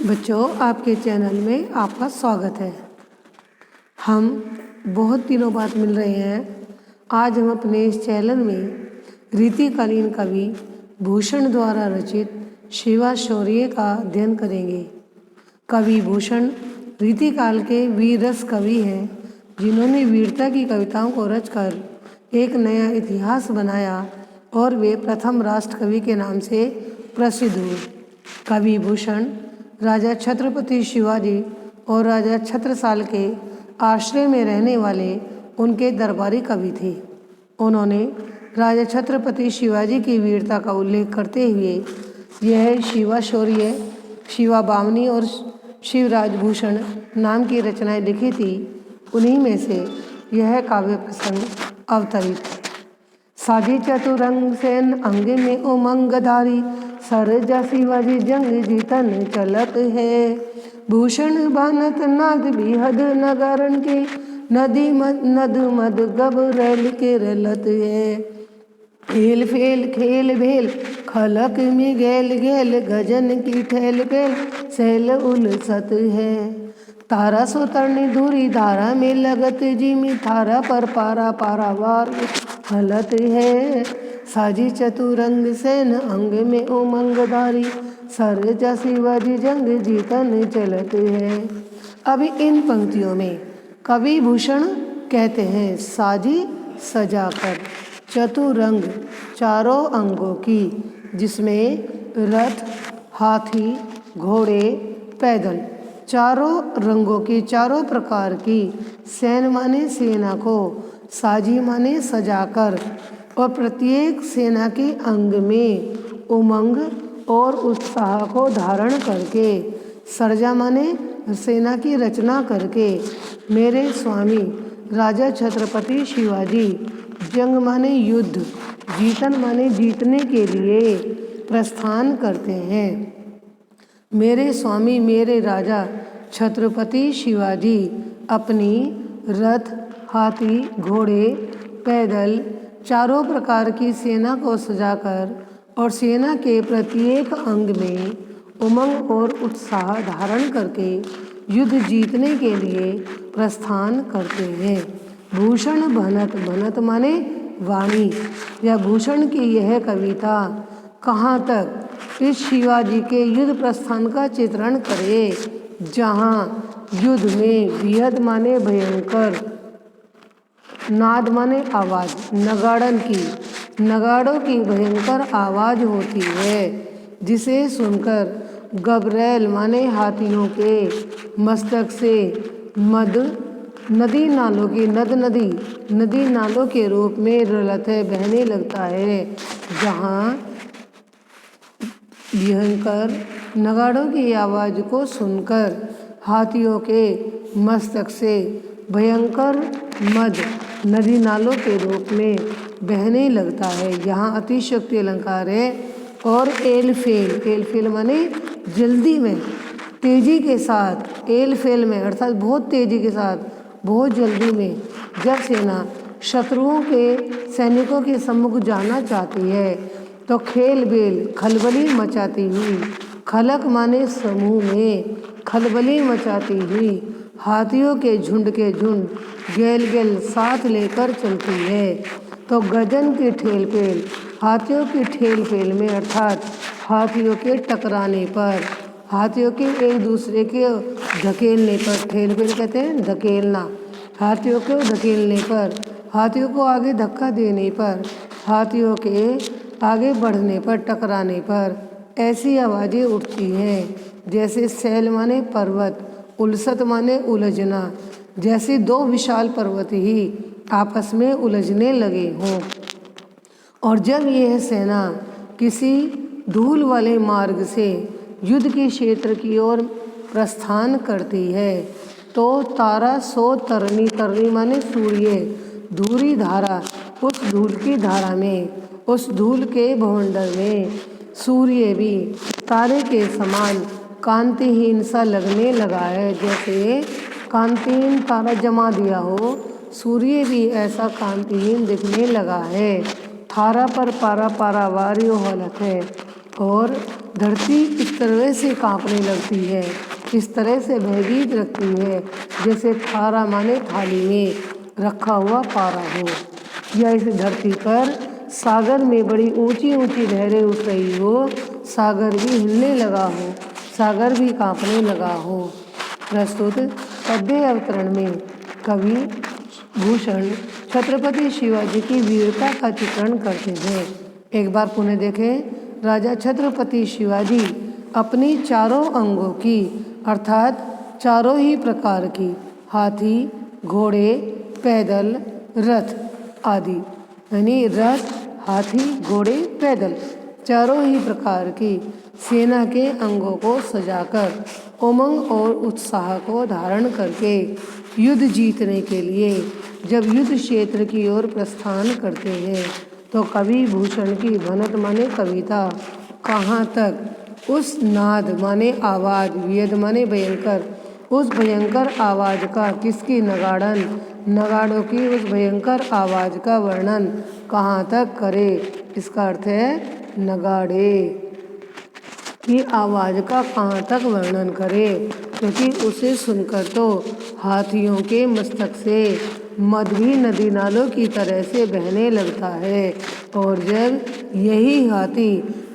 बच्चों, आपके चैनल में आपका स्वागत है। हम बहुत दिनों बाद मिल रहे हैं। आज हम अपने इस चैनल में रीतिकालीन कवि भूषण द्वारा रचित शिवा शौर्य का अध्ययन करेंगे। कवि भूषण रीतिकाल के वीर रस कवि हैं, जिन्होंने वीरता की कविताओं को रचकर एक नया इतिहास बनाया और वे प्रथम राष्ट्र कवि के नाम से प्रसिद्ध हुए। कवि भूषण राजा छत्रपति शिवाजी और राजा छत्रसाल के आश्रय में रहने वाले उनके दरबारी कवि थे। उन्होंने राजा छत्रपति शिवाजी की वीरता का उल्लेख करते हुए यह शिवा शौर्य, शिवा बामनी और शिवराज भूषण नाम की रचनाएं लिखी थी। उन्हीं में से यह काव्य प्रसंग अवतरित है। साजी चतुरंग सेन अंग में उमंगधारी, सरजा शिवाजी जंग जीतन चलत है। भूषण बानत नाद बिहद नगरन के, नदी नद मद गबरैल के रलत है। खेल फेल खेल भेल खलक में गेल गेल, गजन की ठेल पेल सैल उलसत है। तारा सो तरनी दूरी धारा में लगत, जिमी थारा पर पारा पारावार हलत है। साजी चतुरंग सेन अंग में उमंगधारी, सरजा शिवाजी जंग जीतन चलत है। अभी इन पंक्तियों में कवि भूषण कहते हैं, साजी सजाकर, चतुरंग चारों अंगों की, जिसमें रथ, हाथी, घोड़े, पैदल, चारों रंगों की, चारों प्रकार की, सैन माने सेना को, साजी माने सजाकर, और प्रत्येक सेना के अंग में उमंग और उत्साह को धारण करके, सरजा माने सेना की रचना करके, मेरे स्वामी राजा छत्रपति शिवाजी, जंग माने युद्ध, जीतन माने जीतने के लिए प्रस्थान करते हैं। मेरे स्वामी मेरे राजा छत्रपति शिवाजी अपनी रथ, हाथी, घोड़े, पैदल, चारों प्रकार की सेना को सजाकर और सेना के प्रत्येक अंग में उमंग और उत्साह धारण करके युद्ध जीतने के लिए प्रस्थान करते हैं। भूषण भनत, भनत माने वाणी, या भूषण की यह कविता कहाँ तक इस शिवाजी के युद्ध प्रस्थान का चित्रण करे, जहाँ युद्ध में बिहद माने भयंकर, नाद माने आवाज़, नगाड़न की, नगाड़ों की भयंकर आवाज़ होती है, जिसे सुनकर गबरैल माने हाथियों के मस्तक से मद, नदी नालों की, नदी नालों के रूप में रलत है, बहने लगता है। जहाँ भयंकर नगाड़ों की आवाज़ को सुनकर हाथियों के मस्तक से भयंकर मद नदी नालों के रूप में बहने लगता है। यहाँ अतिशयोक्ति अलंकार है। और एल फेल माने जल्दी में, तेजी के साथ, एल फेल में अर्थात बहुत तेजी के साथ, बहुत जल्दी में, जब सेना शत्रुओं के सैनिकों के सम्मुख जाना चाहती है, तो खेल बेल खलबली मचाती हुई, खलक माने समूह में, खलबली मचाती हुई हाथियों के झुंड गेल गेल साथ लेकर चलती है। तो गजन की ठेल पेल, हाथियों की ठेल पेल में अर्थात हाथियों के टकराने पर, हाथियों के एक दूसरे के धकेलने पर, ठेल पेल कहते हैं धकेलना, हाथियों को धकेलने पर, हाथियों को आगे धक्का देने पर, हाथियों के आगे बढ़ने पर, टकराने पर ऐसी आवाज़ें उठती हैं, जैसे सैल माने पर्वत, उलसत माने उलझना, जैसे दो विशाल पर्वत ही आपस में उलझने लगे हों। और जब यह सेना किसी धूल वाले मार्ग से युद्ध के क्षेत्र की ओर प्रस्थान करती है, तो तारा सो तरनी, तरनी माने सूर्य, धूरी धारा, उस धूल की धारा में, उस धूल के भवंडर में सूर्य भी तारे के समान कांतिहीन सा लगने लगा है। जैसे कांतिहीन तारा जमा दिया हो, सूर्य भी ऐसा कांतिहीन दिखने लगा है। थारा पर पारा पारावार हलत है। और धरती इस तरह से कांपने लगती है, इस तरह से भयभीत रखती है जैसे थारा माने थाली में रखा हुआ पारा हो, या इस धरती पर सागर में बड़ी ऊंची ऊंची लहरें उठ रही हो, सागर भी हिलने लगा हो, सागर भी कांपने लगा हो। प्रस्तुत पद्य अवतरण में कवि भूषण छत्रपति शिवाजी की वीरता का चित्रण करते हैं। एक बार पुनः देखें। राजा छत्रपति शिवाजी अपनी चारों अंगों की अर्थात चारों ही प्रकार की हाथी, घोड़े, पैदल, रथ आदि, यानी रथ, हाथी, घोड़े, पैदल चारों ही प्रकार की सेना के अंगों को सजाकर उमंग और उत्साह को धारण करके युद्ध जीतने के लिए जब युद्ध क्षेत्र की ओर प्रस्थान करते हैं तो कवि भूषण की भनक माने कविता कहाँ तक उस नाद माने आवाज़, वेद माने भयंकर, उस भयंकर आवाज़ का किसकी नगाड़न, नगाड़ों की उस भयंकर आवाज़ का वर्णन कहाँ तक करे। इसका अर्थ है नगाड़े की आवाज़ का कहाँ तक वर्णन करे, क्योंकि उसे सुनकर तो हाथियों के मस्तक से मद भी नदी नालों की तरह से बहने लगता है। और जब यही हाथी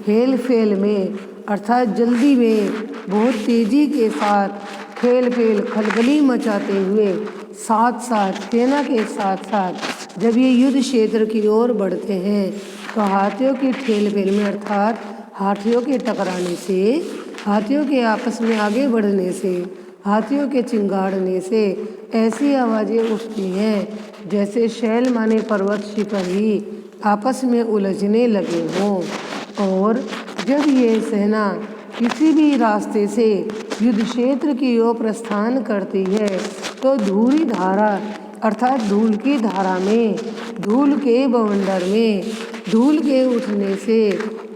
हेल फेल में अर्थात जल्दी में बहुत तेज़ी के साथ खेल फेल खलबली मचाते हुए साथ साथ सेना के साथ साथ जब ये युद्ध क्षेत्र की ओर बढ़ते हैं तो हाथियों की ठेल फेल में अर्थात हाथियों के टकराने से, हाथियों के आपस में आगे बढ़ने से, हाथियों के चिंगाड़ने से ऐसी आवाज़ें उठती हैं जैसे शैल माने पर्वत शिखर ही आपस में उलझने लगे हों। और जब ये सेना किसी भी रास्ते से युद्ध क्षेत्र की ओर प्रस्थान करती है तो धूरी धारा अर्थात धूल की धारा में, धूल के बवंडर में, धूल के उठने से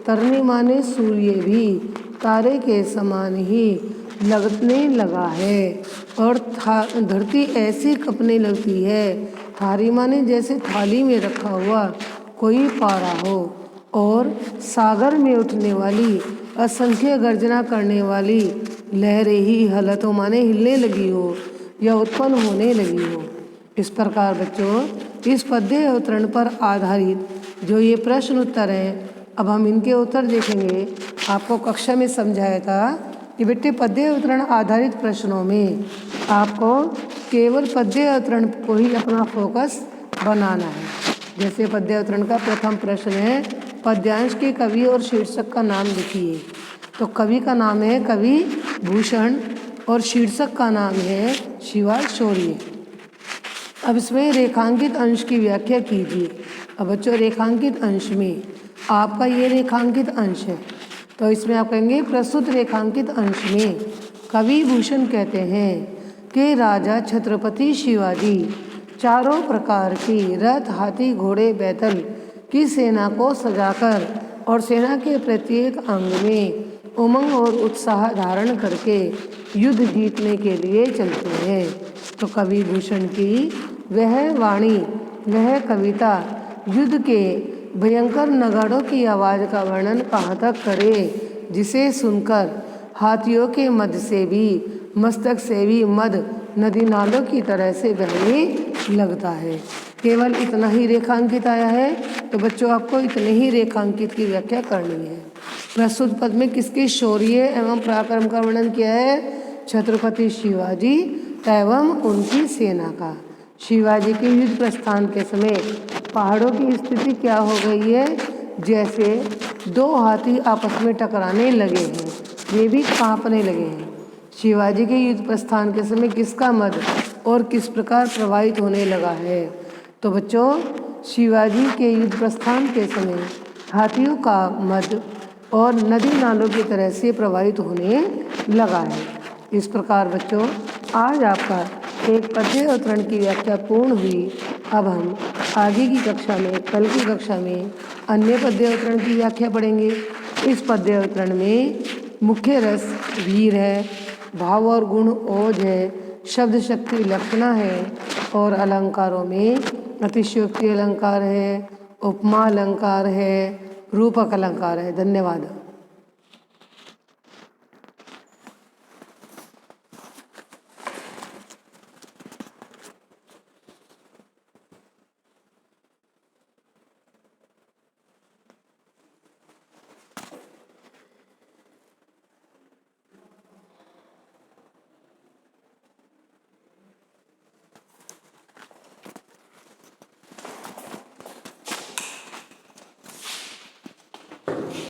तरने माने सूर्य भी तारे के समान ही लगने लगा है और धरती ऐसी कँपने लगती है, थारी माने जैसे थाली में रखा हुआ कोई पारा हो, और सागर में उठने वाली असंख्य गर्जना करने वाली लहरें ही हलतों माने हिलने लगी हो या उत्पन्न होने लगी हो। इस प्रकार बच्चों इस पद्य अवतरण पर आधारित जो ये प्रश्न उत्तर हैं, अब हम इनके उत्तर देखेंगे। आपको कक्षा में समझाया था कि बेटे पद्य अवतरण आधारित प्रश्नों में आपको केवल पद्य अवतरण को ही अपना फोकस बनाना है। जैसे पद्य अवतरण का प्रथम प्रश्न है पद्यांश के कवि और शीर्षक का नाम लिखिए, तो कवि का नाम है कवि भूषण और शीर्षक का नाम है शिवा शौर्य। अब इसमें रेखांकित अंश की व्याख्या कीजिए। अब बच्चों रेखांकित अंश में आपका ये रेखांकित अंश है, तो इसमें आप कहेंगे प्रस्तुत रेखांकित अंश में कवि भूषण कहते हैं कि राजा छत्रपति शिवाजी चारों प्रकार की रथ, हाथी, घोड़े, बैतल की सेना को सजाकर और सेना के प्रत्येक अंग में उमंग और उत्साह धारण करके युद्ध जीतने के लिए चलते हैं। तो कवि भूषण की वह वाणी, वह कविता युद्ध के भयंकर नगाड़ों की आवाज़ का वर्णन कहाँ तक करे, जिसे सुनकर हाथियों के मद से भी, मस्तक से भी मद नदी नालों की तरह से बहने लगता है। केवल इतना ही रेखांकित आया है, तो बच्चों आपको इतने ही रेखांकित की व्याख्या करनी है। प्रस्तुत पद में किसके शौर्य एवं पराक्रम का वर्णन किया है? छत्रपति शिवाजी एवं उनकी सेना का। शिवाजी के युद्ध प्रस्थान के समय पहाड़ों की स्थिति क्या हो गई है? जैसे दो हाथी आपस में टकराने लगे हैं, वे भी कांपने लगे हैं। शिवाजी के युद्ध प्रस्थान के समय किसका मद और किस प्रकार प्रवाहित होने लगा है? तो बच्चों शिवाजी के युद्ध प्रस्थान के समय हाथियों का मद और नदी नालों की तरह से प्रवाहित होने लगा है। इस प्रकार बच्चों आज आपका एक पद्य अवतरण की व्याख्या पूर्ण हुई। अब हम आगे की कक्षा में, कल की कक्षा में अन्य पद्य अवतरण की व्याख्या पढ़ेंगे। इस पद्य अवतरण में मुख्य रस वीर है, भाव और गुण ओज है, शब्द शक्ति लक्षणा है और अलंकारों में अतिशयोक्ति अलंकार है, उपमा अलंकार है, रूपक अलंकार है। धन्यवाद।